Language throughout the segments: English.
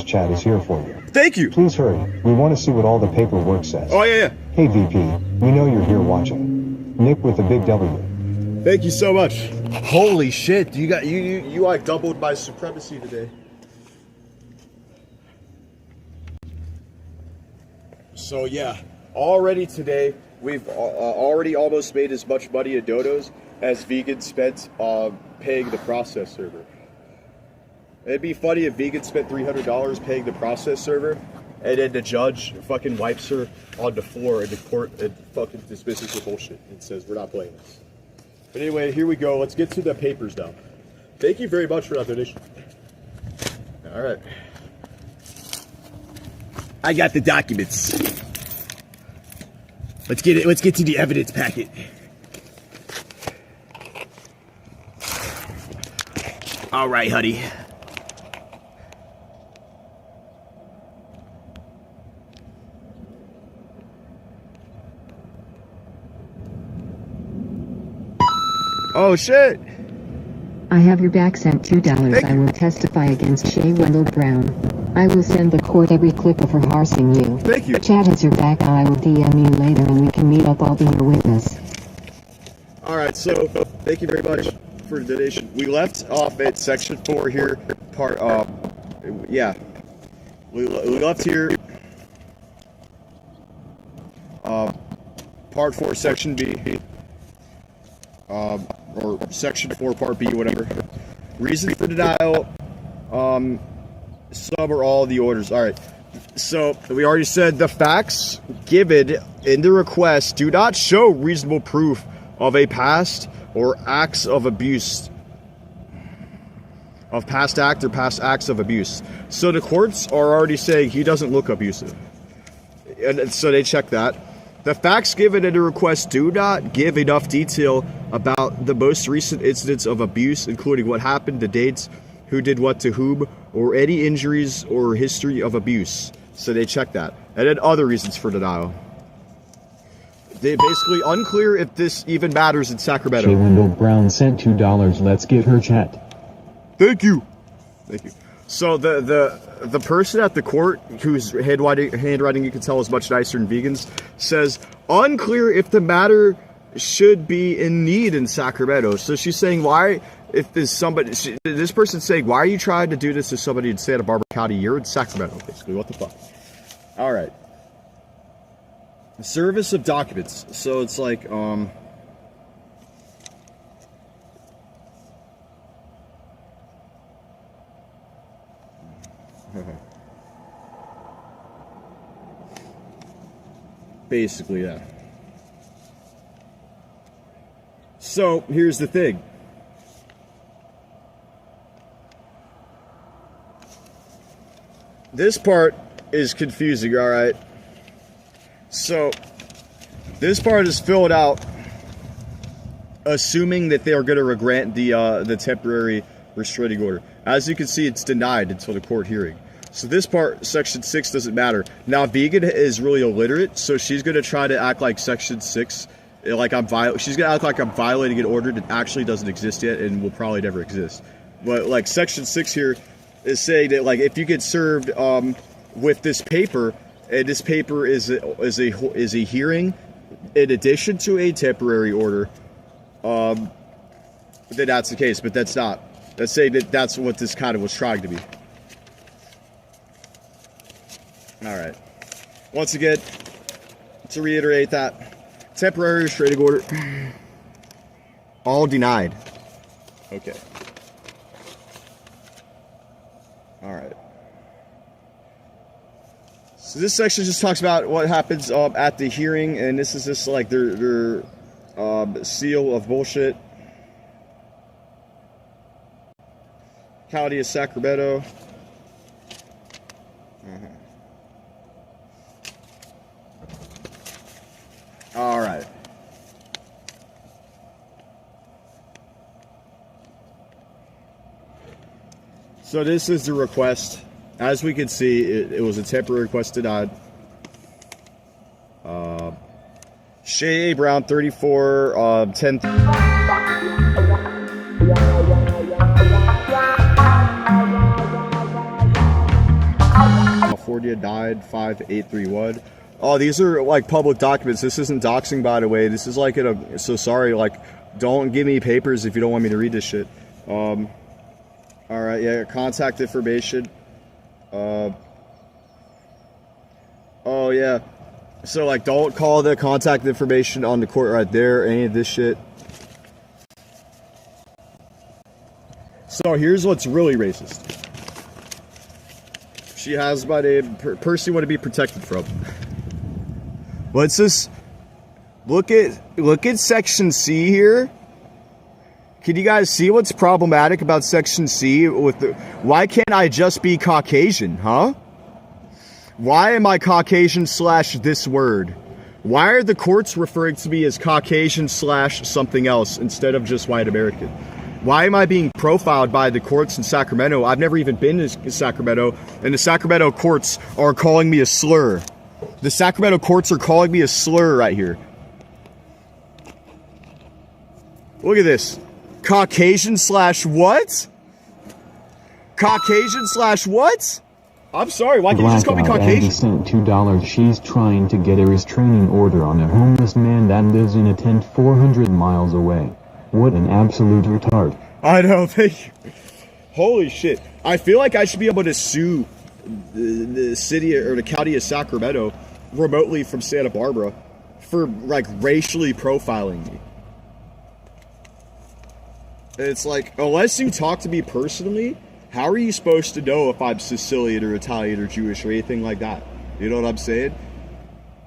$10 chat is here for you. Thank you. Please hurry. We want to see what all the paperwork says. Oh, yeah. Hey, VP. We know you're here watching. Nick with a big W. Thank you so much. Holy shit. You like doubled my supremacy today. So, yeah. Already today, we've already almost made as much money at Dodo's as Vegan spent paying the process server. It'd be funny if Vegan spent $300 paying the process server, and then the judge fucking wipes her on the floor in the court and fucking dismisses her bullshit and says, we're not playing this. But anyway, here we go. Let's get to the papers now. Thank you very much for that donation. All right. I got the documents. Let's get to the evidence packet. All right, honey. Oh shit! I have your back sent $2. I will testify against Shay Wendell Brown. I will send the court every clip of her harassing you. Thank you. Chad has your back. I will DM you later and we can meet up. I'll be your witness. Alright, so thank you very much for the donation. We left off at section 4 here, yeah. We left here, part 4, section B, or section 4, part B, whatever. Reason for denial, some or all of the orders. Alright, so we already said the facts given in the request do not show reasonable proof of a past or acts of abuse, of past act or past acts of abuse. So the courts are already saying he doesn't look abusive, and so they check that. The facts given in the request do not give enough detail about the most recent incidents of abuse, including what happened, the dates, who did what to whom, or any injuries or history of abuse. So they check that. And then other reasons for denial. They basically unclear if this even matters in Sacramento. Shay Wendell Brown sent $2. Let's get her chat. Thank you. Thank you. So the person at the court whose handwriting you can tell is much nicer than Vegan's says unclear if the matter should be in need in Sacramento. So she's saying why, if there's somebody, this person's saying, why are you trying to do this to somebody in Santa Barbara County? You're in Sacramento, basically. What the fuck? All right. Service of documents. So it's like, basically, yeah. So here's the thing. This part is confusing, all right? So this part is filled out assuming that they are going to grant the temporary restraining order. As you can see, it's denied until the court hearing. So this part, section 6, doesn't matter. Now, Vegan is really illiterate, so she's going to try to act like section 6, like she's going to act like I'm violating an order that actually doesn't exist yet and will probably never exist. But like section 6 here is saying that like if you get served with this paper, and this paper is a hearing in addition to a temporary order, then that's the case. But that's not. That's saying that that's what this kind of was trying to be. All right. Once again, to reiterate that temporary restraining order, all denied. Okay. All right. So this section just talks about what happens at the hearing, and this is just like their seal of bullshit. County of Sacramento. All right. So this is the request. As we can see, it was a temporary request denied. Shay A. Brown, 34, 10. California 95831. Oh, these are like public documents. This isn't doxing, by the way. This is like so sorry, like, don't give me papers if you don't want me to read this shit. All right, yeah, contact information. Oh yeah. So like, don't call the contact information on the court right there, any of this shit. So here's what's really racist. She has my name, person you want to be protected from. Let's just look at section C here. Can you guys see what's problematic about section C with why can't I just be Caucasian, huh? Why am I Caucasian / this word? Why are the courts referring to me as Caucasian / something else instead of just white American? Why am I being profiled by the courts in Sacramento? I've never even been to Sacramento, and the Sacramento courts are calling me a slur. The Sacramento courts are calling me a slur right here. Look at this. Caucasian / what? Caucasian / what? I'm sorry, why can't you just call me Caucasian? Andy sent $2. She's trying to get a restraining order on a homeless man that lives in a tent 400 miles away. What an absolute retard. I know, thank you. Holy shit. I feel like I should be able to sue the city or the county of Sacramento remotely from Santa Barbara for like racially profiling me. It's like, unless you talk to me personally, how are you supposed to know if I'm Sicilian or Italian or Jewish or anything like that? You know what I'm saying?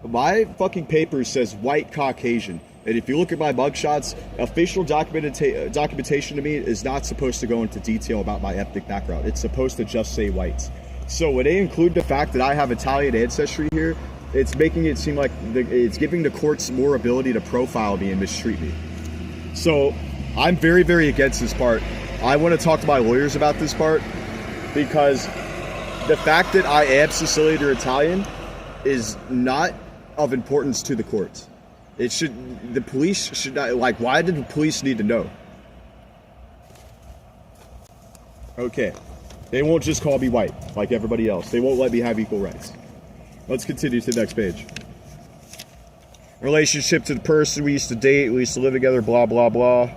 My fucking paper says white Caucasian. And if you look at my mugshots, official documentation to me is not supposed to go into detail about my ethnic background. It's supposed to just say whites. So when they include the fact that I have Italian ancestry here, it's making it seem like it's giving the courts more ability to profile me and mistreat me. So I'm very, very against this part. I want to talk to my lawyers about this part because the fact that I am Sicilian or Italian is not of importance to the courts. The police should not, like, why did the police need to know? Okay. They won't just call me white like everybody else. They won't let me have equal rights. Let's continue to the next page. Relationship to the person we used to date, we used to live together, blah, blah, blah.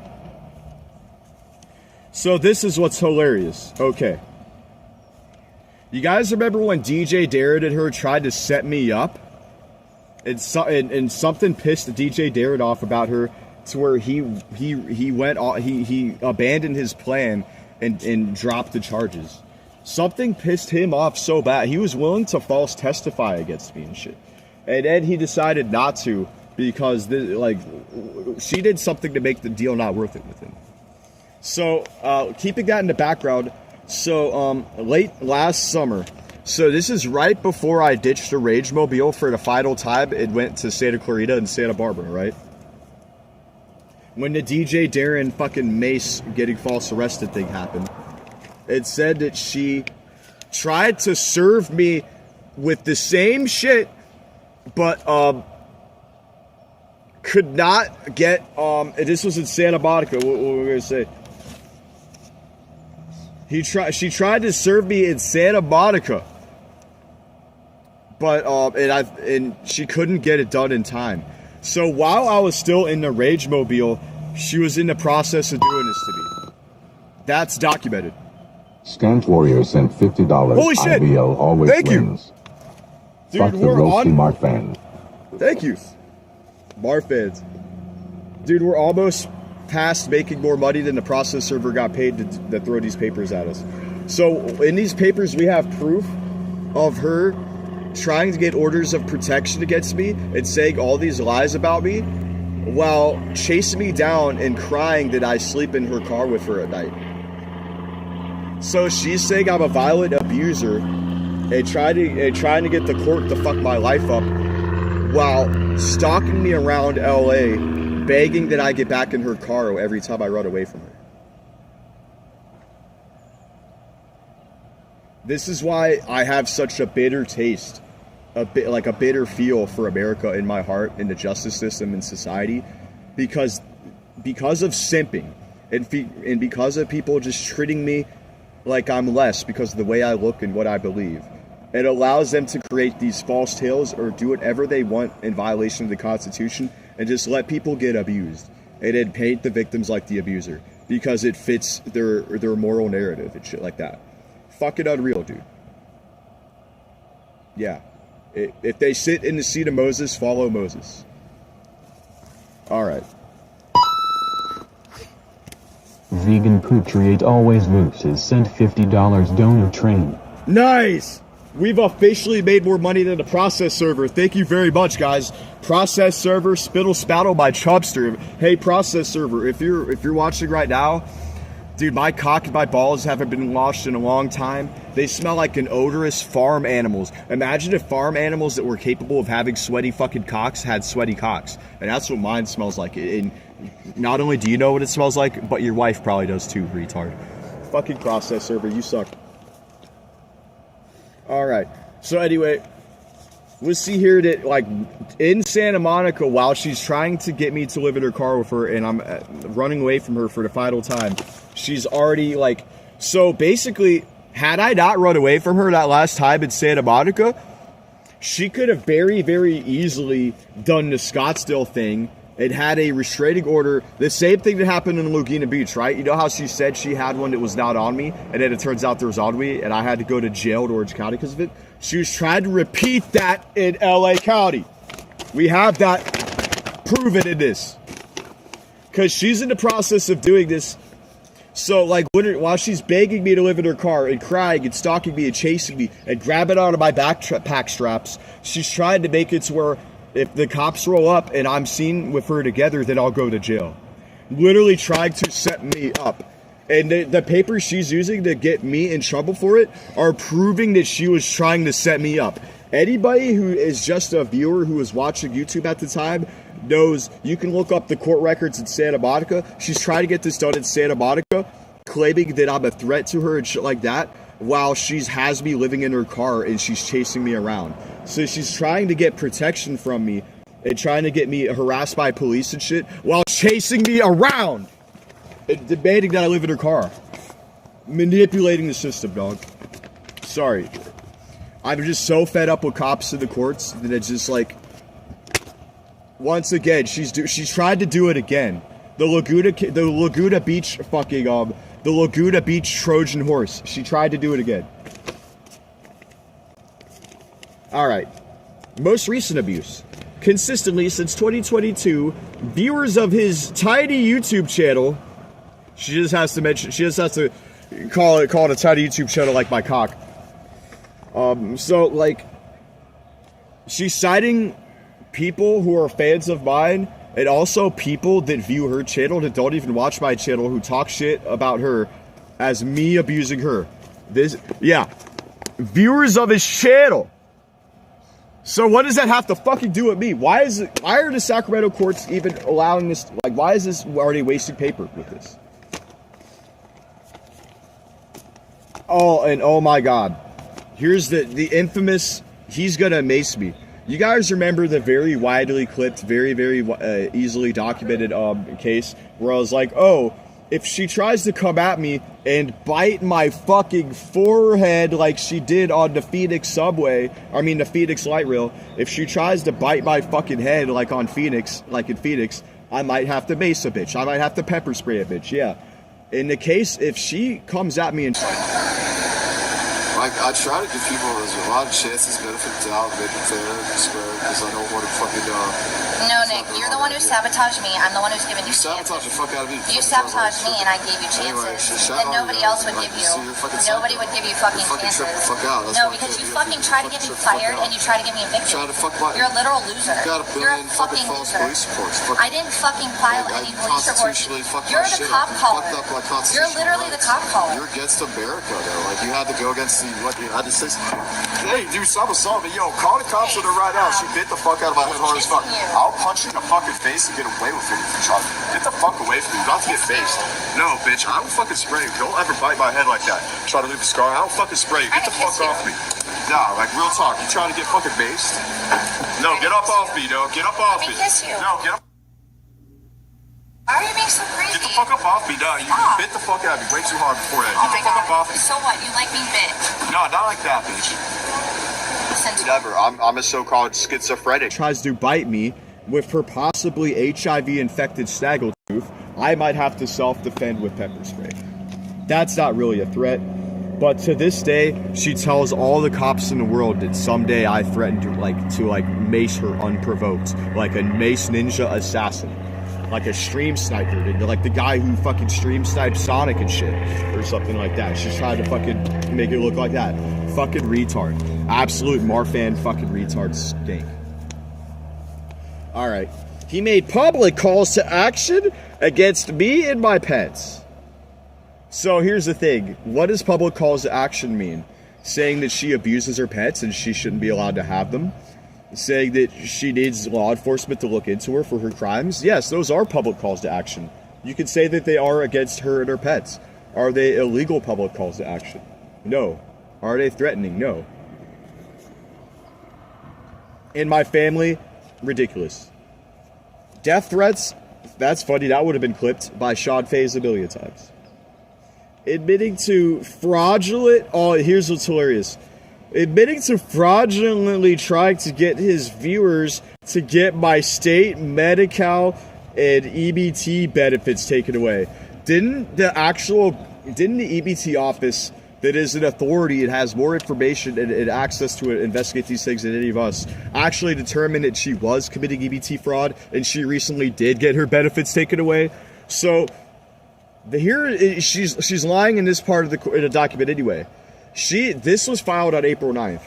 So this is what's hilarious. Okay. You guys remember when DJ Darren and her tried to set me up? And something pissed DJ Darren off about her to where he abandoned his plan and dropped the charges. Something pissed him off so bad. He was willing to false testify against me and shit. And then he decided not to because she did something to make the deal not worth it with him. So keeping that in the background, so late last summer, so this is right before I ditched the Rage Mobile for the final time. It went to Santa Clarita and Santa Barbara, right? When the DJ Darren fucking Mace getting false arrested thing happened, it said that she tried to serve me with the same shit, but could not get this was in Santa Monica. What were we gonna say? She tried to serve me in Santa Monica, but and she couldn't get it done in time. So while I was still in the Rage Mobile, she was in the process of doing this to me. That's documented. Scant Warrior sent $50. Holy shit! IBL always Thank wins. You. Fuck Dude, the we're roasty on. Mark fan. Thank you. Bar fans. Dude, we're almost past making more money than the process server got paid to throw these papers at us. So in these papers, we have proof of her trying to get orders of protection against me and saying all these lies about me while chasing me down and crying that I sleep in her car with her at night. So she's saying I'm a violent abuser and trying to get the court to fuck my life up while stalking me around LA, begging that I get back in her car every time I run away from her. This is why I have such a bitter taste, a bitter feel for America in my heart, in the justice system and society, because of simping and because of people just treating me like I'm less because of the way I look and what I believe. It allows them to create these false tales or do whatever they want in violation of the Constitution and just let people get abused. And then paint the victims like the abuser because it fits their moral narrative and shit like that. Fucking unreal, dude. Yeah. If they sit in the seat of Moses, follow Moses. Alright. Vegan Patriot always loses sent $50 donor train. Nice! We've officially made more money than the process server. Thank you very much, guys. Process server, spittle spattle by Chubster. Hey, process server, if you're watching right now, dude, my cock and my balls haven't been washed in a long time. They smell like an odorous farm animals. Imagine if farm animals that were capable of having sweaty fucking cocks had sweaty cocks. And that's what mine smells like. And not only do you know what it smells like, but your wife probably does too, retard. Fucking process server, you suck. Alright, so anyway, we'll see here that, like, in Santa Monica, while she's trying to get me to live in her car with her, and I'm running away from her for the final time, she's already, like, so basically, had I not run away from her that last time in Santa Monica, she could have very, very easily done the Scottsdale thing. It had a restraining order, the same thing that happened in Laguna Beach, right? You know how she said she had one that was not on me, and then it turns out there was on me, and I had to go to jail in Orange County because of it? She was trying to repeat that in LA County. We have that proven in this. Because she's in the process of doing this. So, like, while she's begging me to live in her car and crying and stalking me and chasing me and grabbing onto my backpack straps, she's trying to make it to where if the cops roll up and I'm seen with her together, then I'll go to jail. Literally trying to set me up. And the papers she's using to get me in trouble for it are proving that she was trying to set me up. Anybody who is just a viewer who was watching YouTube at the time knows you can look up the court records in Santa Monica. She's trying to get this done in Santa Monica, claiming that I'm a threat to her and shit like that, while she has me living in her car and she's chasing me around. So she's trying to get protection from me and trying to get me harassed by police and shit while chasing me around and demanding that I live in her car. Manipulating the system, dog. Sorry. I'm just so fed up with cops in the courts that it's just like, once again, she's tried to do it again. The Laguna Beach fucking the Laguna Beach Trojan horse. She tried to do it again. Alright. Most recent abuse. Consistently since 2022, viewers of his tiny YouTube channel, she just has to call it a tiny YouTube channel like my cock. So, like, she's citing people who are fans of mine and also people that view her channel that don't even watch my channel who talk shit about her as me abusing her. Viewers of his channel. So what does that have to fucking do with me? Why are the Sacramento courts even allowing this? Like, why is this already wasting paper with this? Oh, and oh my God. Here's the infamous, he's gonna mace me. You guys remember the very widely clipped, very, very easily documented case where I was like, oh, if she tries to come at me and bite my fucking forehead like she did on the Phoenix the Phoenix light rail, if she tries to bite my fucking head like in Phoenix, I might have to mace a bitch. I might have to pepper spray a bitch, yeah. In the case, if she comes at me and... Like, I try to give people a lot of chances, benefit of the doubt, make it fair and square, because I don't want to fucking, No, Nick, you're the one who sabotaged me. I'm the one who's given you chances. Sabotage the fuck out of me. You sabotaged me and I gave you chances. And nobody else would give you. Nobody would give you fucking chances. Trip the fuck out. No, because you fucking try to get me fired and you try to get me evicted. You're a literal loser. You're a fucking loser. I didn't fucking file any police reports. You're the cop caller. You're literally the cop caller. You're against America, though. Like, you had to go against what you had to say. Hey, dude, someone saw me. Yo, call the cops on her right now. She bit the fuck out of my head hard as fuck. I'll punch you in the fucking face and get away with it. Get the fuck away from me. You don't have to get faced. No, bitch, I don't fucking spray you. Don't ever bite my head like that. Try to leave a scar. I don't fucking spray you. Get the fuck off me. Nah, like, real talk. You trying to get fucking based? No, get up off me, though. Get up off me. No, get up. Why are you being so crazy? Get the fuck up off me, dog. You bit the fuck out of me way too hard before that. Get the fuck up off me. So what? You like being bit? No, not like that, bitch. whatever. I'm a so-called schizophrenic. Tries to bite me with her possibly HIV-infected snaggletooth, I might have to self-defend with pepper spray. That's not really a threat, but to this day, she tells all the cops in the world that someday I threatened to mace her unprovoked, like a mace ninja assassin, like a stream sniper, like the guy who fucking stream sniped Sonic and shit, or something like that. She's trying to fucking make it look like that. Fucking retard. Absolute Marfan fucking retard stink. Alright. He made public calls to action against me and my pets. So here's the thing. What does public calls to action mean? Saying that she abuses her pets and she shouldn't be allowed to have them? Saying that she needs law enforcement to look into her for her crimes? Yes, those are public calls to action. You could say that they are against her and her pets. Are they illegal public calls to action? No. Are they threatening? No. In my family, ridiculous. Death threats, that's funny, that would have been clipped by Sean Faze a million times. Admitting to fraudulent, oh, here's what's hilarious. Admitting to fraudulently trying to get his viewers to get my state Medi-Cal and EBT benefits taken away. Didn't the EBT office, that is an authority, it has more information and access to investigate these things than any of us, actually determined that she was committing EBT fraud and she recently did get her benefits taken away? So here she's lying in this part of the document anyway. This was filed on April 9th,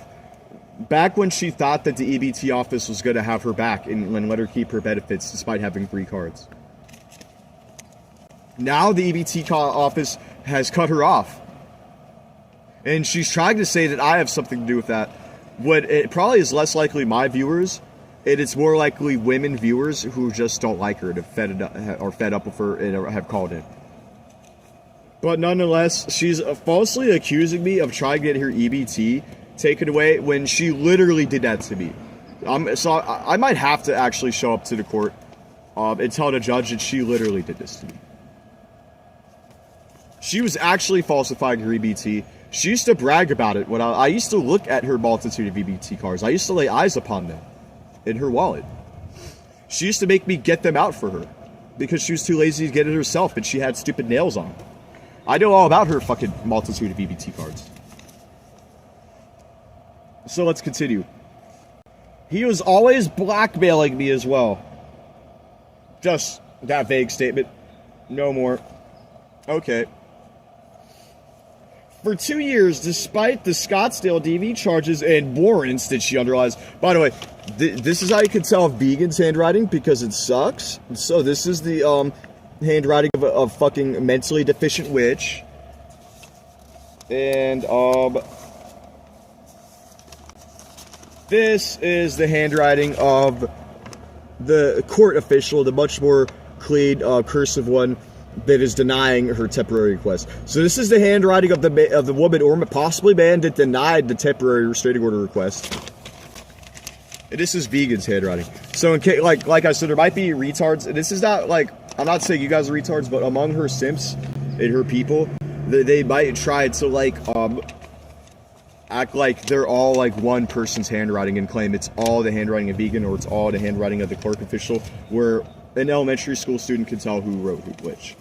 back when she thought that the EBT office was going to have her back and let her keep her benefits despite having 3 cards. Now the EBT office has cut her off. And she's trying to say that I have something to do with that. What it probably is less likely my viewers, and it's more likely women viewers who just don't like her and are fed up with her and have called in. But nonetheless, she's falsely accusing me of trying to get her EBT taken away when she literally did that to me. So I might have to actually show up to the court and tell the judge that she literally did this to me. She was actually falsifying her EBT. She used to brag about it when I used to look at her multitude of EBT cards. I used to lay eyes upon them in her wallet. She used to make me get them out for her because she was too lazy to get it herself and she had stupid nails on. I know all about her fucking multitude of EBT cards. So let's continue. He was always blackmailing me as well. Just that vague statement. No more. Okay. For 2 years, despite the Scottsdale DV charges and warrants that she underlies. By the way, this is how you can tell Vegan's handwriting because it sucks. So this is the handwriting of a fucking mentally deficient witch. And this is the handwriting of the court official, the much more clean cursive one that is denying her temporary request. So this is the handwriting of the woman or possibly man that denied the temporary restraining order request. And this is Vegan's handwriting. So in case, like I said, there might be retards. And this is not like, I'm not saying you guys are retards, but among her simps and her people, they might try to act like they're all like one person's handwriting and claim it's all the handwriting of Vegan or it's all the handwriting of the clerk official, where an elementary school student can tell who wrote which.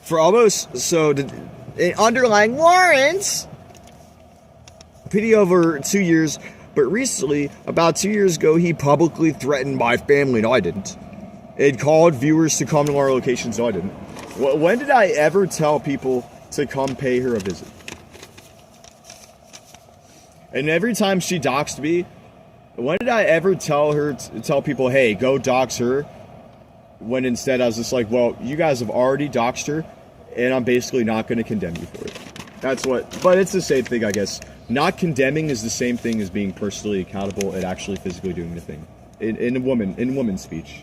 For almost, so the underlying warrants, pretty over 2 years, but recently, about 2 years ago, he publicly threatened my family, no I didn't, and called viewers to come to our locations, no I didn't. When did I ever tell people to come pay her a visit? And every time she doxed me, when did I ever tell people, hey, go dox her? When instead I was just like, well, you guys have already doxed her, and I'm basically not going to condemn you for it. But it's the same thing, I guess. Not condemning is the same thing as being personally accountable and actually physically doing the thing. In woman's speech.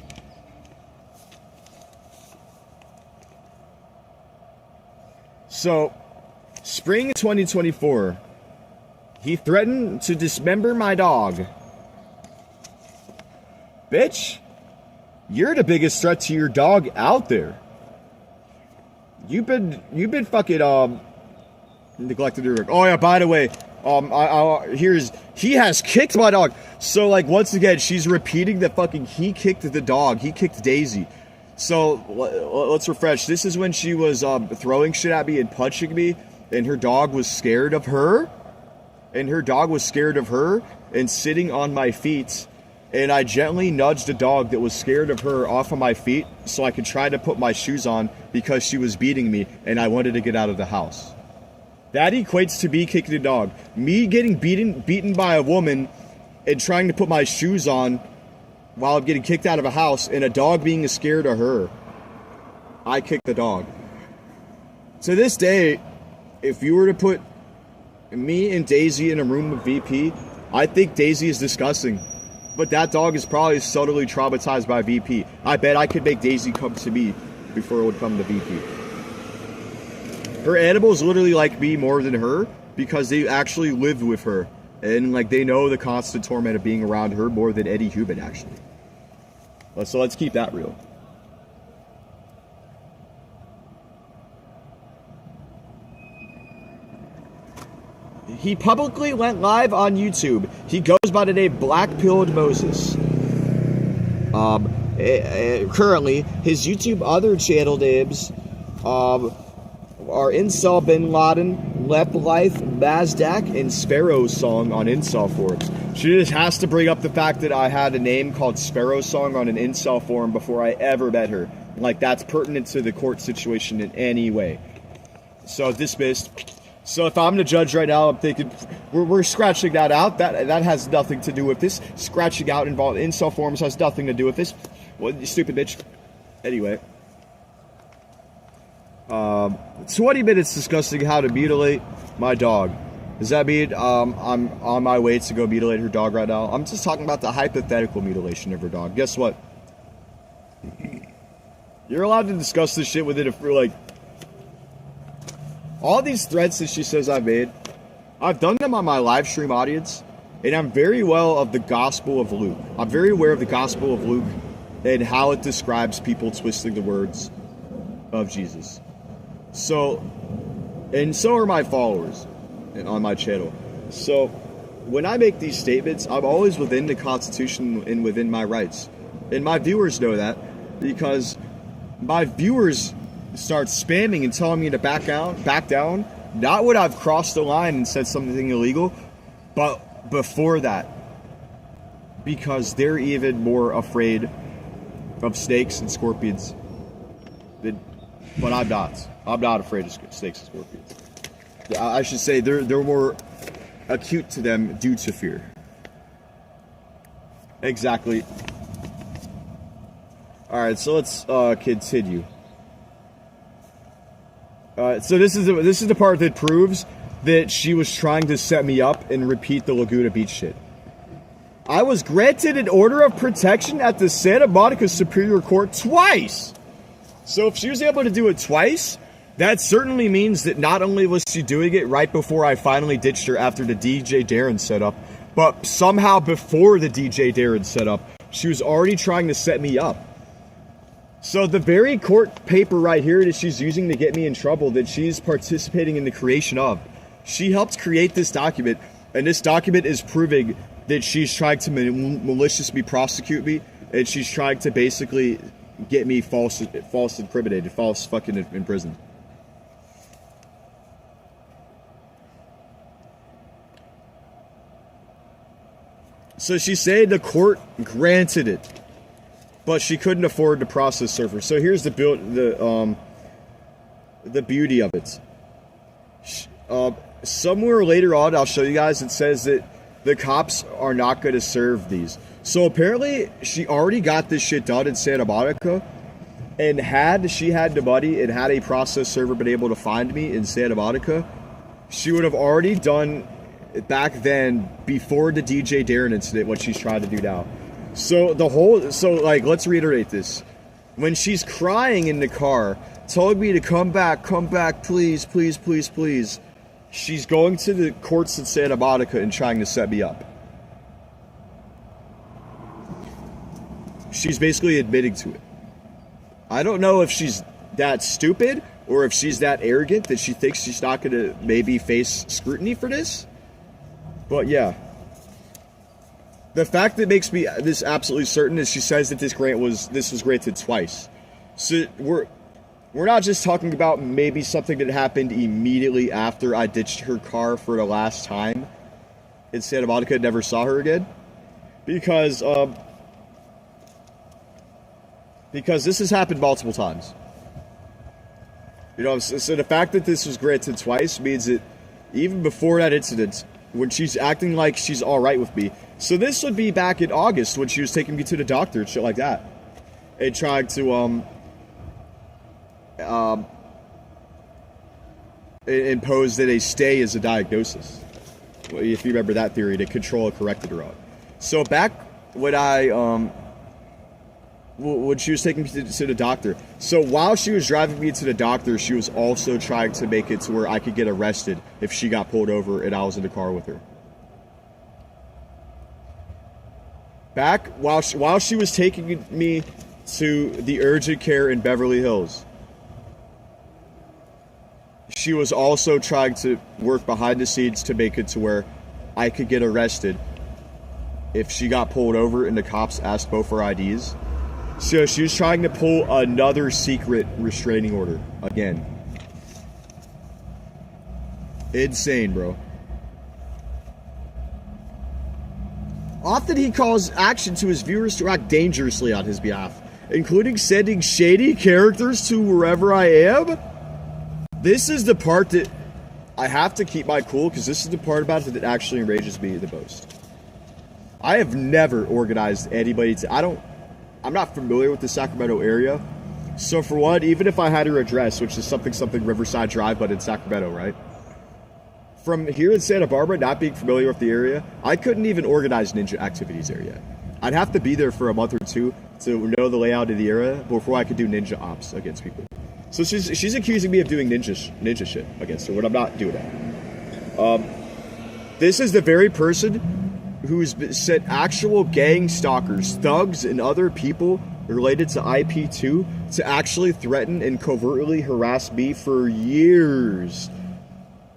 So, spring 2024, he threatened to dismember my dog. Bitch, you're the biggest threat to your dog out there. You've been fucking neglected your work. Oh yeah, by the way, He has kicked my dog. So, like, once again, she's repeating that fucking he kicked the dog. He kicked Daisy. So, let's refresh. This is when she was throwing shit at me and punching me, and her dog was scared of her. And sitting on my feet. And I gently nudged a dog that was scared of her off of my feet so I could try to put my shoes on because she was beating me and I wanted to get out of the house. That equates to me kicking a dog. Me getting beaten by a woman and trying to put my shoes on while I'm getting kicked out of a house and a dog being scared of her. I kicked the dog. To this day, if you were to put me and Daisy in a room with VP, I think Daisy is disgusting. But that dog is probably subtly traumatized by VP. I bet I could make Daisy come to me before it would come to VP. Her animals literally like me more than her because they actually lived with her. And like they know the constant torment of being around her more than any human actually. So let's keep that real. He publicly went live on YouTube. He goes by the name BlackPill Moses. Currently, his YouTube other channel names are Incel Bin Laden, Left Life, Mazdak, and Sparrow Song on Incel forums. She just has to bring up the fact that I had a name called Sparrow Song on an Incel forum before I ever met her. Like, that's pertinent to the court situation in any way. So, dismissed. So if I'm the judge right now, I'm thinking, we're scratching that out. That has nothing to do with this. Scratching out involved incel forums has nothing to do with this. Well, you stupid bitch. Anyway. 20 minutes discussing how to mutilate my dog. Does that mean I'm on my way to go mutilate her dog right now? I'm just talking about the hypothetical mutilation of her dog. Guess what? You're allowed to discuss this shit within all these threats that she says I've made, I've done them on my live stream audience, and I'm very well of the Gospel of Luke. I'm very aware of the Gospel of Luke and how it describes people twisting the words of Jesus. So are my followers on my channel. So when I make these statements, I'm always within the Constitution and within my rights. And my viewers know that because my viewers start spamming and telling me to back down. Not when I've crossed the line and said something illegal, but before that. Because they're even more afraid of snakes and scorpions. But I'm not. I'm not afraid of snakes and scorpions. I should say they're more acute to them due to fear. Exactly. Alright, so let's continue. So this is the part that proves that she was trying to set me up and repeat the Laguna Beach shit. I was granted an order of protection at the Santa Monica Superior Court twice. So if she was able to do it twice, that certainly means that not only was she doing it right before I finally ditched her after the DJ Darren setup, but somehow before the DJ Darren setup, she was already trying to set me up. So the very court paper right here that she's using to get me in trouble, that she's participating in the creation of, she helped create this document, and this document is proving that she's trying to maliciously prosecute me, and she's trying to basically get me false incriminated, false fucking imprisoned. So she said the court granted it, but she couldn't afford the process server. So here's the beauty of it. Somewhere later on, I'll show you guys, it says that the cops are not going to serve these. So apparently, she already got this shit done in Santa Monica, and had she had the money and had a process server been able to find me in Santa Monica, she would have already done back then, before the DJ Darren incident, what she's trying to do now. So let's reiterate this. When she's crying in the car, telling me to come back, please, please, please, please, she's going to the courts in Santa Monica and trying to set me up. She's basically admitting to it. I don't know if she's that stupid or if she's that arrogant that she thinks she's not going to maybe face scrutiny for this. But yeah. The fact that makes me this absolutely certain is she says that this was granted twice. So we're not just talking about maybe something that happened immediately after I ditched her car for the last time in Santa Monica and never saw her again. Because this has happened multiple times. You know, so the fact that this was granted twice means that even before that incident, when she's acting like she's alright with me. So this would be back in August when she was taking me to the doctor and shit like that. And trying to, impose that a stay is a diagnosis. If you remember that theory, to control a corrected route. So back when when she was taking me to the doctor. So while she was driving me to the doctor, she was also trying to make it to where I could get arrested if she got pulled over and I was in the car with her. Back while she was taking me to the urgent care in Beverly Hills, she was also trying to work behind the scenes to make it to where I could get arrested if she got pulled over and the cops asked both her IDs. So she was trying to pull another secret restraining order again. Insane, bro. Often he calls action to his viewers to act dangerously on his behalf, including sending shady characters to wherever I am. This is the part that I have to keep my cool, because this is the part about it that actually enrages me the most. I have never organized anybody to... I'm not familiar with the Sacramento area. So for one, even if I had her address, which is something Riverside Drive, but in Sacramento, right? From here in Santa Barbara, not being familiar with the area, I couldn't even organize ninja activities there yet. I'd have to be there for a month or two to know the layout of the area before I could do ninja ops against people. So she's accusing me of doing ninja shit against her when I'm not doing that. This is the very person who's sent actual gang stalkers, thugs, and other people related to IP2 to actually threaten and covertly harass me for years.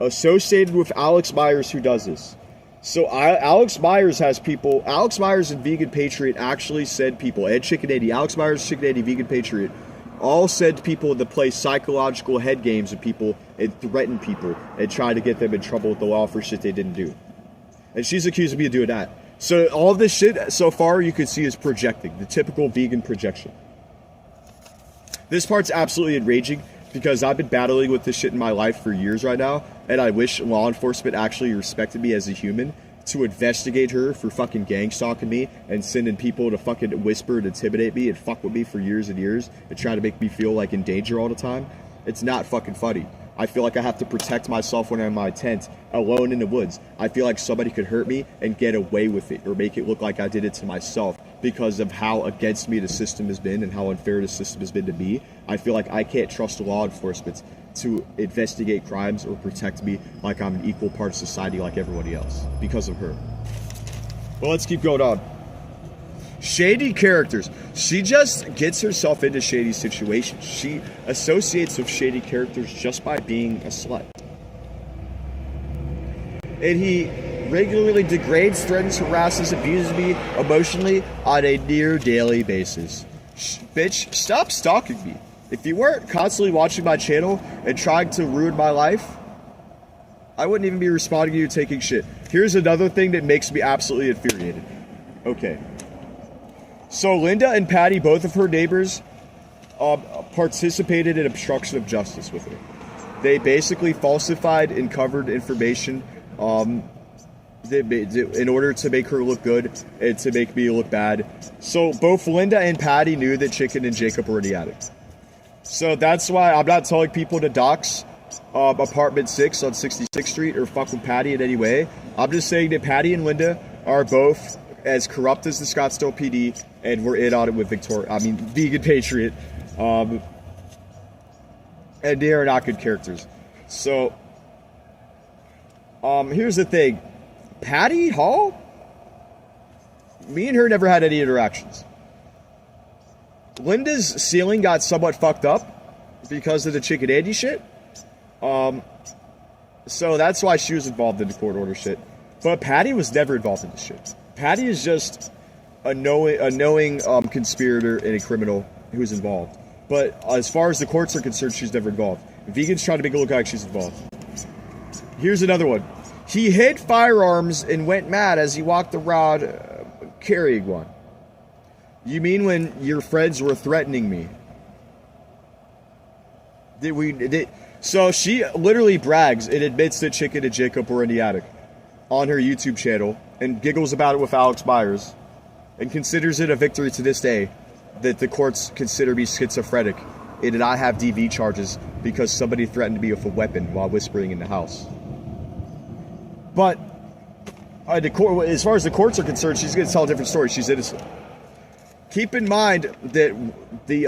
Associated with Alex Myers, who does this. So Alex Myers has people. Alex Myers and Vegan Patriot actually send people. And Chicken 80. Alex Myers, Chicken 80, Vegan Patriot. All send people to play psychological head games with people and threaten people and try to get them in trouble with the law for shit they didn't do. And she's accusing me of doing that. So all of this shit so far you could see is projecting. The typical vegan projection. This part's absolutely enraging because I've been battling with this shit in my life for years right now. And I wish law enforcement actually respected me as a human to investigate her for fucking gang stalking me and sending people to fucking whisper and intimidate me and fuck with me for years and years and try to make me feel like in danger all the time. It's not fucking funny. I feel like I have to protect myself when I'm in my tent, alone in the woods. I feel like somebody could hurt me and get away with it or make it look like I did it to myself because of how against me the system has been and how unfair the system has been to me. I feel like I can't trust law enforcement to investigate crimes or protect me like I'm an equal part of society like everybody else because of her. Well, let's keep going on. Shady characters. She just gets herself into shady situations. She associates with shady characters just by being a slut. And he regularly degrades, threatens, harasses, abuses me emotionally on a near daily basis. Bitch, stop stalking me. If you weren't constantly watching my channel and trying to ruin my life, I wouldn't even be responding to you taking shit. Here's another thing that makes me absolutely infuriated. Okay. So Linda and Patty, both of her neighbors, participated in obstruction of justice with her. They basically falsified and covered information in order to make her look good and to make me look bad. So both Linda and Patty knew that Chicken and Jacob were the addict. So that's why I'm not telling people to dox apartment 6 on 66th Street or fuck with Patty in any way. I'm just saying that Patty and Linda are both as corrupt as the Scottsdale PD, and we're in on it with Vegan Patriot. And they are not good characters. So, here's the thing. Patty Hall? Me and her never had any interactions. Linda's ceiling got somewhat fucked up because of the Chicken Andy shit. So that's why she was involved in the court order shit. But Patty was never involved in this shit. Patty is just a knowing conspirator and a criminal who's involved. But as far as the courts are concerned, she's never involved. Vegans try to make it look like she's involved. Here's another one. He hid firearms and went mad as he walked around carrying one. You mean when your friends were threatening me? So she literally brags and admits that Chicken and Jacob were in the attic on her YouTube channel and giggles about it with Alex Myers and considers it a victory to this day that the courts consider me schizophrenic and that I have DV charges because somebody threatened me with a weapon while whispering in the house. But as far as the courts are concerned, she's going to tell a different story. She's innocent. Keep in mind that the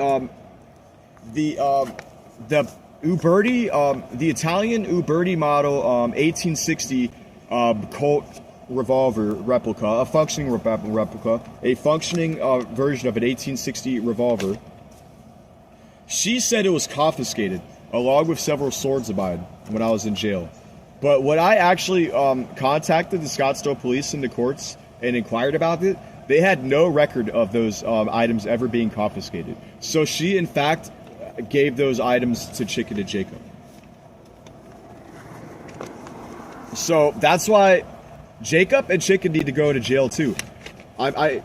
Italian Uberti model 1860 Colt revolver replica, a functioning replica, a functioning version of an 1860 revolver. She said it was confiscated along with several swords of mine when I was in jail. But when I actually contacted the Scottsdale police and the courts and inquired about it, they had no record of those items ever being confiscated. So she, in fact, gave those items to Chicken and Jacob. So that's why Jacob and Chicken need to go to jail too. I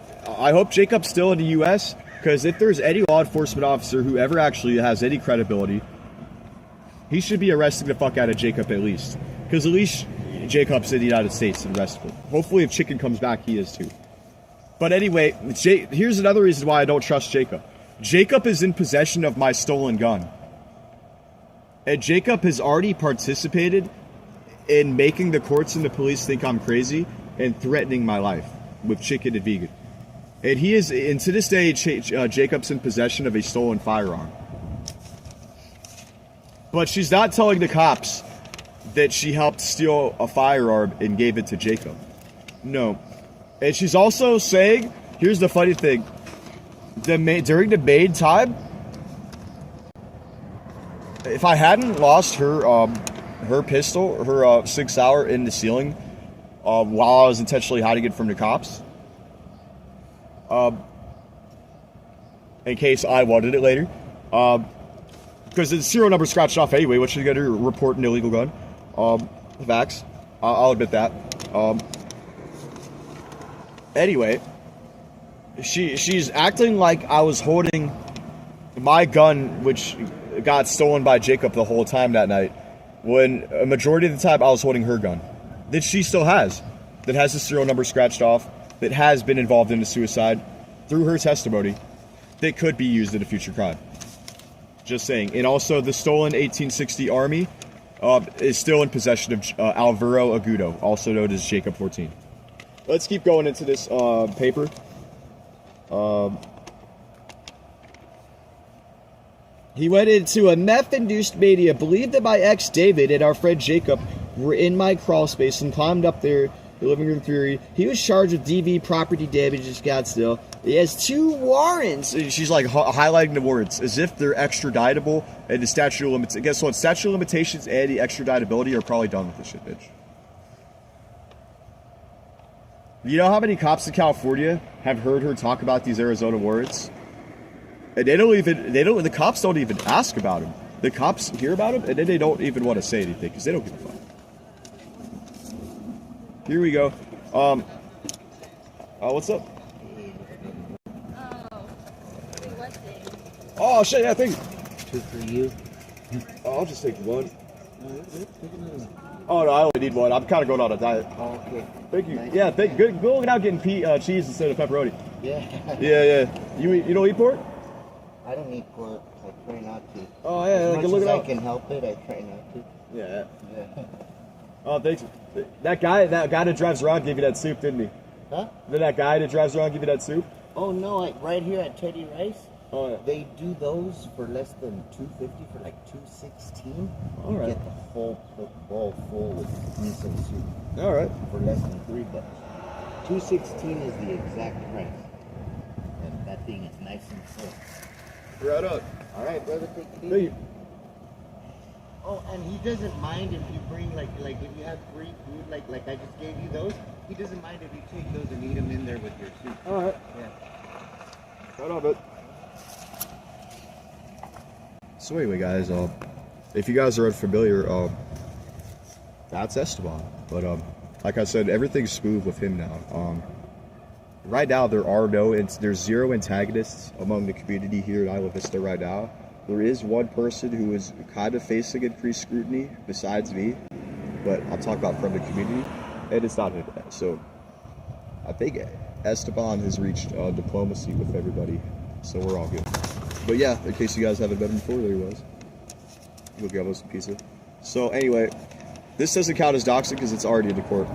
hope Jacob's still in the U.S. because if there's any law enforcement officer who ever actually has any credibility, he should be arresting the fuck out of Jacob at least. Because at least Jacob's in the United States and arrested. Hopefully if Chicken comes back, he is too. But anyway, here's another reason why I don't trust Jacob. Jacob is in possession of my stolen gun. And Jacob has already participated in making the courts and the police think I'm crazy and threatening my life with Chicken and Vegan. And he is, and to this day, Jacob's in possession of a stolen firearm. But she's not telling the cops that she helped steal a firearm and gave it to Jacob. No. And she's also saying, here's the funny thing, during the main time, if I hadn't lost her pistol, her 6 Sauer in the ceiling, while I was intentionally hiding it from the cops, in case I wanted it later, because the serial number scratched off anyway, what should you gonna do? Report an illegal gun? Facts. I'll admit that. Anyway, she's acting like I was holding my gun, which got stolen by Jacob the whole time that night, when a majority of the time I was holding her gun that she still has, that has the serial number scratched off, that has been involved in a suicide through her testimony, that could be used in a future crime. Just saying. And also the stolen 1860 Army is still in possession of Alvaro Agudo, also known as Jacob 14. Let's keep going into this paper. He went into a meth-induced mania, believed that my ex David and our friend Jacob were in my crawl space and climbed up there, the living room theory. He was charged with DV property damage in Scottsdale. He has 2 warrants. And she's like highlighting the warrants as if they're extraditable and the statute of limitations. Guess what? Statute of limitations and the extraditability are probably done with this shit, bitch. You know how many cops in California have heard her talk about these Arizona warrants? And the cops don't even ask about them. The cops hear about them, and then they don't even want to say anything, because they don't give a fuck. Here we go. What's up? Oh, shit, yeah, thank you. 2 for you. I'll just take 1. Oh, no, I only need 1. I'm kind of going on a diet. Oh, okay. Thank you. Nice. Yeah, good. Going out getting cheese instead of pepperoni. Yeah. Yeah. You don't eat pork? I don't eat pork. I try not to. Oh, yeah. As Like, much look as it I up. can help it, I try not to. Yeah. Yeah. Oh, thanks. That guy that drives around gave you that soup, didn't he? Huh? Then that guy that drives around give you that soup? Oh, no. Right here at Teddy Rice, Oh, yeah. they do those for less than $2.50 for like $2.16. All You right. get the whole bowl full with miso soup All right. for less than $3. $2.16 is the exact price. And that thing is nice and full. Right on. All right, brother, take it easy. Thank you. Oh, and he doesn't mind if you bring like if you have free food, like I just gave you those. He doesn't mind if you take those and eat them in there with your soup. All right. Yeah. Right on, bud. So anyway, guys, if you guys are unfamiliar, that's Esteban. But like I said, everything's smooth with him now. Right now, there's zero antagonists among the community here in Isla Vista right now. There is one person who is kind of facing increased scrutiny besides me, but I'll talk about from the community, and it's not him. So I think Esteban has reached diplomacy with everybody, so we're all good. But yeah, in case you guys haven't met him before, there he was. We'll grab us some pizza. So anyway, this doesn't count as doxing because it's already in the court.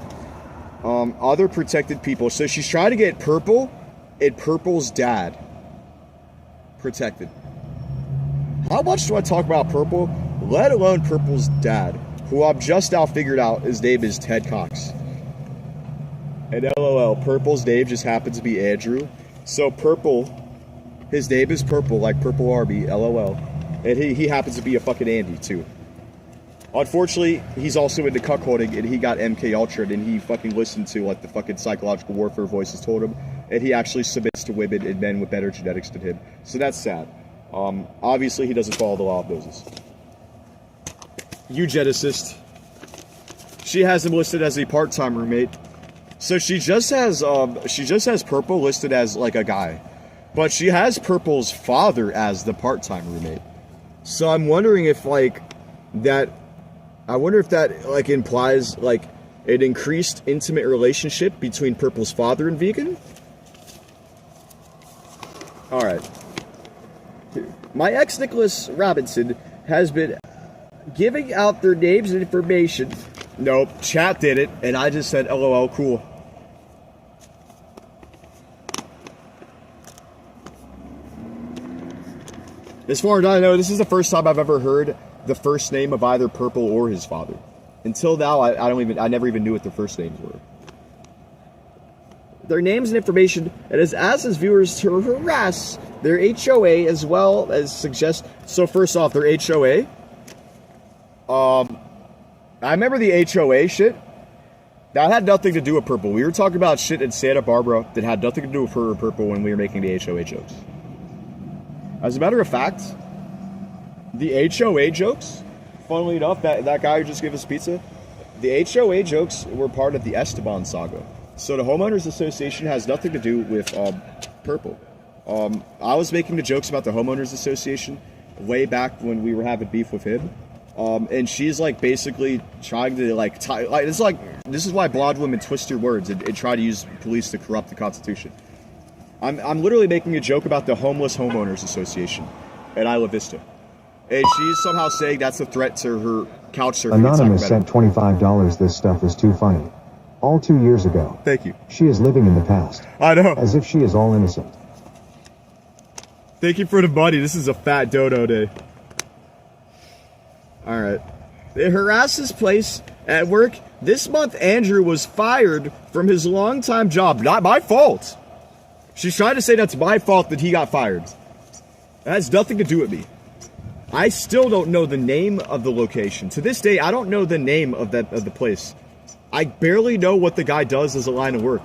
Other protected people. So she's trying to get Purple and Purple's dad protected. How much do I talk about Purple, let alone Purple's dad, who I've just now figured out his name is Ted Cox. And LOL, Purple's name just happens to be Andrew. So Purple, his name is Purple, like Purple Army, LOL. And he happens to be a fucking Andy, too. Unfortunately, he's also into cuckolding, and he got MK Ultra, and he fucking listened to what the fucking psychological warfare voices told him, and he actually submits to women and men with better genetics than him. So that's sad. Obviously, he doesn't follow the law of Moses. Eugenicist. She has him listed as a part-time roommate. So she just has Purple listed as like a guy, but she has Purple's father as the part-time roommate. So I'm wondering if that implies like an increased intimate relationship between Purple's father and Vegan. All right. My ex Nicholas Robinson has been giving out their names and information. Nope, chat did it, and I just said, LOL, cool. As far as I know, this is the first time I've ever heard the first name of either Purple or his father. Until now, I never even knew what their first names were. Their names and information, and has asked his viewers to harass their HOA as well as suggest. So first off, their HOA. I remember the HOA shit. That had nothing to do with Purple. We were talking about shit in Santa Barbara that had nothing to do with her or Purple when we were making the HOA jokes. As a matter of fact, the HOA jokes, funnily enough, that guy who just gave us pizza, the HOA jokes were part of the Esteban saga. So the Homeowners Association has nothing to do with Purple. I was making the jokes about the Homeowners Association way back when we were having beef with him. And she's like basically trying to this is why blonde women twist your words and try to use police to corrupt the Constitution. I'm literally making a joke about the Homeless Homeowners Association at Isla Vista. And she's somehow saying that's a threat to her couch surfing. Anonymous sent $25. This stuff is too funny. All 2 years ago. Thank you. She is living in the past. I know. As if she is all innocent. Thank you for the money. This is a fat dodo day. Alright. They harassed his place at work. This month, Andrew was fired from his longtime job. Not my fault. She's trying to say that's my fault that he got fired. That has nothing to do with me. I still don't know the name of the location. To this day, I don't know the name of the place. I barely know what the guy does as a line of work.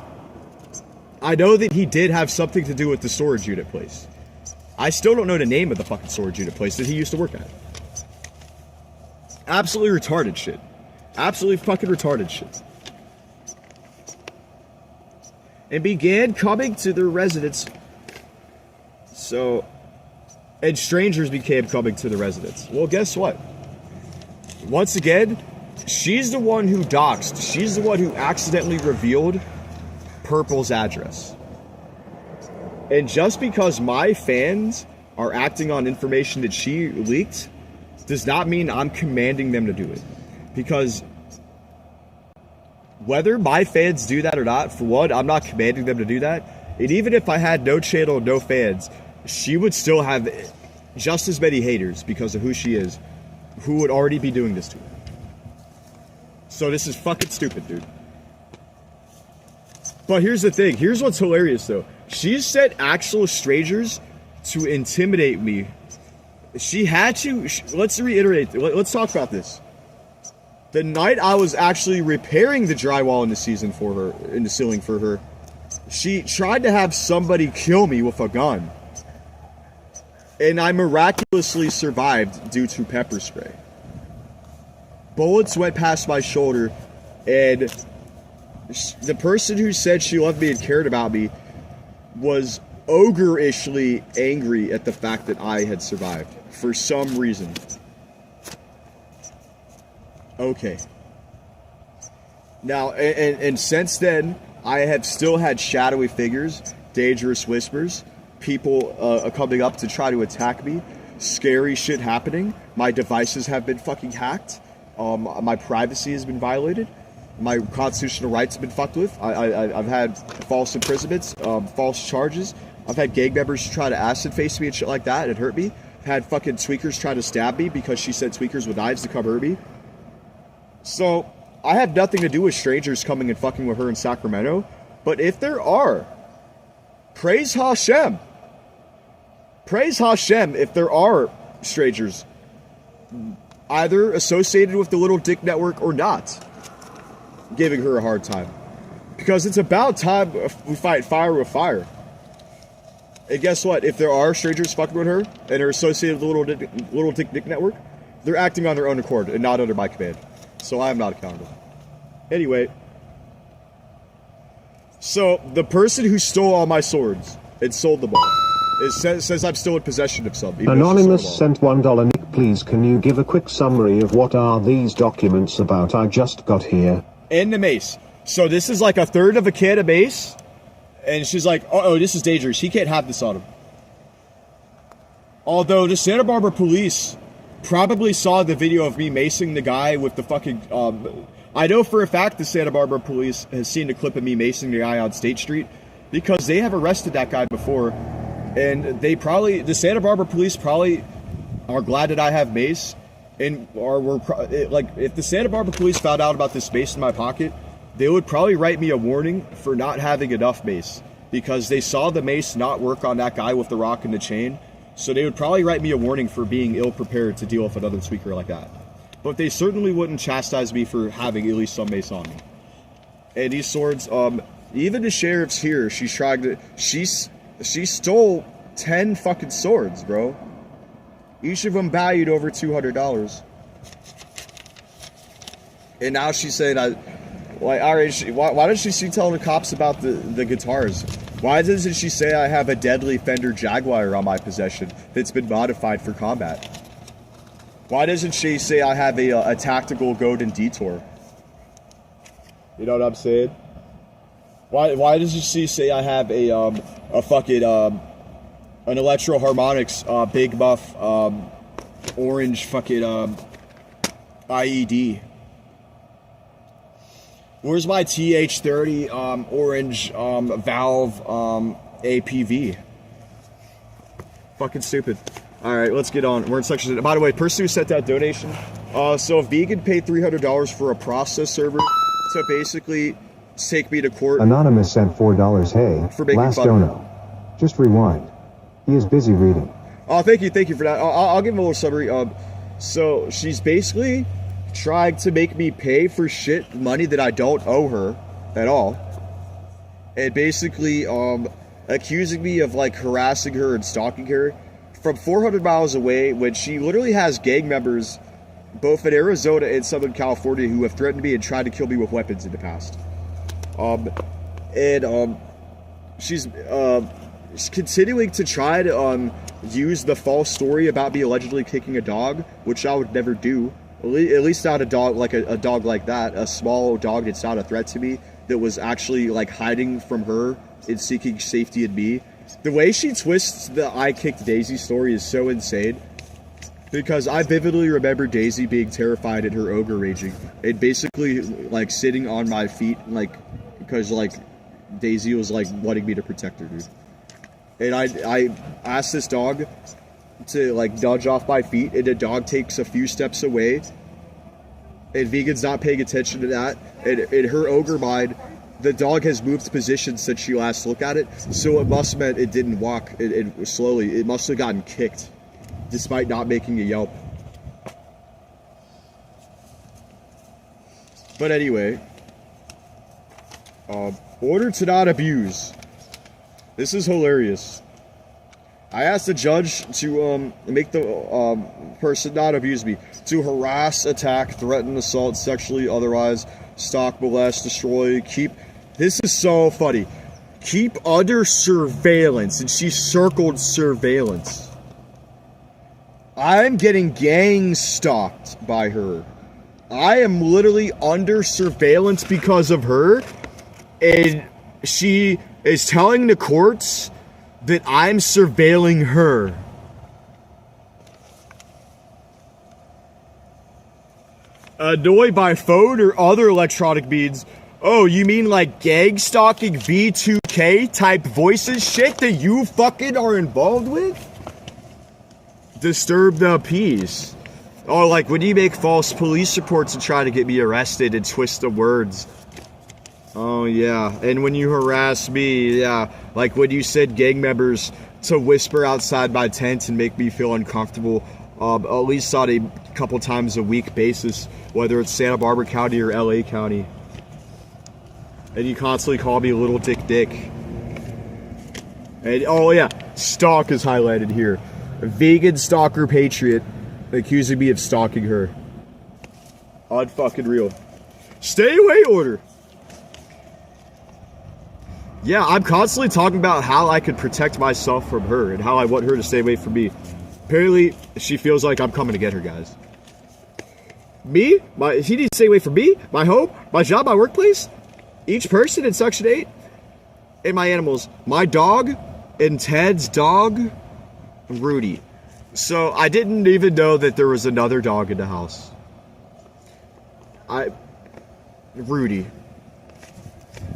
I know that he did have something to do with the storage unit place. I still don't know the name of the fucking storage unit place that he used to work at. Absolutely retarded shit. Absolutely fucking retarded shit. And began coming to their residence. And strangers became coming to the residence. Well, guess what? Once again, she's the one who doxed. She's the one who accidentally revealed Purple's address. And just because my fans are acting on information that she leaked does not mean I'm commanding them to do it. Because whether my fans do that or not, for one, I'm not commanding them to do that. And even if I had no channel, no fans, she would still have just as many haters because of who she is, who would already be doing this to her. So this is fucking stupid, dude. But here's the thing. Here's what's hilarious, though. She sent actual strangers to intimidate me She had to, let's reiterate, let's talk about this. The night I was actually repairing the drywall in the ceiling for her, she tried to have somebody kill me with a gun. And I miraculously survived due to pepper spray. Bullets went past my shoulder, and the person who said she loved me and cared about me was ogre-ishly angry at the fact that I had survived for some reason. Okay. Now, and since then, I have still had shadowy figures, dangerous whispers, people coming up to try to attack me, scary shit happening. My devices have been fucking hacked. My privacy has been violated. My constitutional rights have been fucked with. I've had false imprisonments, false charges. I've had gang members try to acid face me and shit like that and hurt me. I've had fucking tweakers try to stab me because she sent tweakers with knives to come hurt me. So, I have nothing to do with strangers coming and fucking with her in Sacramento. But if there are, praise Hashem. Praise Hashem if there are strangers either associated with the Little Dick Network or not giving her a hard time. Because it's about time we fight fire with fire. And guess what? If there are strangers fucking with her and are associated with the Little Dick Network, they're acting on their own accord and not under my command. So I am not accountable. Anyway. So, the person who stole all my swords and sold them all says I'm still in possession of some. Anonymous sent $1. Nick, please can you give a quick summary of what are these documents about? I just got here. And the mace. So this is like a third of a can of mace. And she's like, oh, this is dangerous. He can't have this on him. Although the Santa Barbara police probably saw the video of me macing the guy with the fucking... I know for a fact the Santa Barbara police has seen the clip of me macing the guy on State Street because they have arrested that guy before. And they probably... The Santa Barbara police probably are glad that I have mace. And if the Santa Barbara police found out about this mace in my pocket, they would probably write me a warning for not having enough mace because they saw the mace not work on that guy with the rock and the chain. So they would probably write me a warning for being ill-prepared to deal with another tweaker like that. But they certainly wouldn't chastise me for having at least some mace on me. And these swords, even the sheriff's here, she stole 10 fucking swords, bro. Each of them valued over $200. And now she's saying, why doesn't she tell the cops about the guitars? Why doesn't she say I have a deadly Fender Jaguar on my possession that's been modified for combat? Why doesn't she say I have a tactical Golden Detour? You know what I'm saying? Why doesn't she say I have a fucking an Electro Harmonix Big Muff orange fucking IED? Where's my TH30 orange valve APV? Fucking stupid. Alright, let's get on. We're in section... By the way, person who sent that donation. So if Vegan paid $300 for a process server to basically take me to court... Anonymous sent $4. Hey, for making last fun. dono. Just rewind. He is busy reading. Oh, thank you for that. I'll give him a little summary. So she's basically trying to make me pay for shit, money that I don't owe her at all. And basically accusing me of like harassing her and stalking her from 400 miles away when she literally has gang members both in Arizona and Southern California who have threatened me and tried to kill me with weapons in the past. She's continuing to try to use the false story about me allegedly kicking a dog, which I would never do. At least not a dog like a dog like that, a small dog that's not a threat to me, that was actually like hiding from her and seeking safety in me. The way she twists the I kicked Daisy story is so insane. Because I vividly remember Daisy being terrified at her ogre raging. And basically like sitting on my feet, like, because like Daisy was like wanting me to protect her, dude. And I asked this dog to like nudge off my feet, and the dog takes a few steps away. And Vegan's not paying attention to that. And in her ogre mind, the dog has moved position since she last looked at it. So it must have meant it didn't walk it slowly. It must have gotten kicked. despite not making a Yelp. But anyway, order to not abuse. This is hilarious. I asked the judge to make the person not abuse me, to harass, attack, threaten, assault, sexually, otherwise, stalk, molest, destroy, keep. This is so funny. Keep under surveillance, and she circled surveillance. I'm getting gang stalked by her. I am literally under surveillance because of her, and she is telling the courts that I'm surveilling her. Annoyed by phone or other electronic means. Oh, you mean like gang stalking V2K type voices shit that you fucking are involved with? Disturb the peace. Oh, like when you make false police reports and try to get me arrested and twist the words. Oh, yeah. And when you harass me, yeah. Like when you said gang members to whisper outside my tent and make me feel uncomfortable, at least on a couple times a week basis, whether it's Santa Barbara County or LA County. And you constantly call me Little Dick. And, oh yeah, stalk is highlighted here. A vegan stalker patriot accusing me of stalking her. Unfucking real. Stay away order. Yeah, I'm constantly talking about how I could protect myself from her and how I want her to stay away from me. Apparently, she feels like I'm coming to get her, guys. Me? She needs to stay away from me, my home, my job, my workplace, each person in Section 8, and my animals. My dog and Ted's dog, Rudy. So, I didn't even know that there was another dog in the house. Rudy.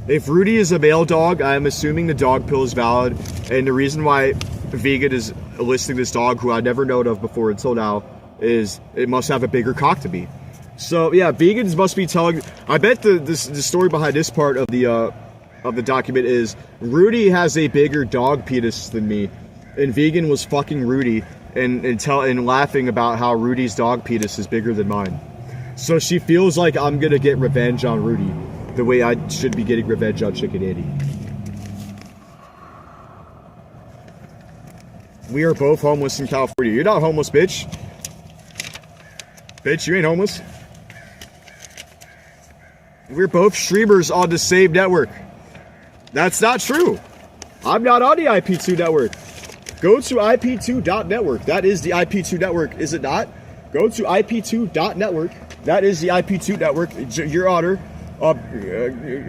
If Rudy is a male dog, I'm assuming the dog pill is valid, and the reason why vegan is listing this dog, who I never known of before until now, is it must have a bigger cock to me. So yeah, vegans must be telling. I bet the story behind this part of the document is Rudy has a bigger dog penis than me, and vegan was fucking Rudy and laughing about how Rudy's dog penis is bigger than mine. So she feels like I'm gonna get revenge on Rudy, the way I should be getting revenge on Chicken Andy. We are both homeless in California. You're not homeless, bitch. Bitch, you ain't homeless. We're both streamers on the same network. That's not true. I'm not on the IP2 network. Go to ip2.network. That is the IP2 network, is it not? Go to ip2.network. That is the IP2 network. Your Honor,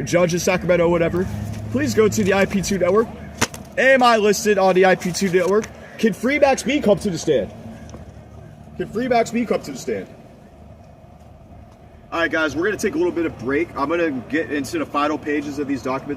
Judge of Sacramento, whatever. Please go to the IP2 network. Am I listed on the IP2 network? Can Freemax B come to the stand? Can Freemax B come to the stand? Alright guys, we're going to take a little bit of break. I'm going to get into the final pages of these documents.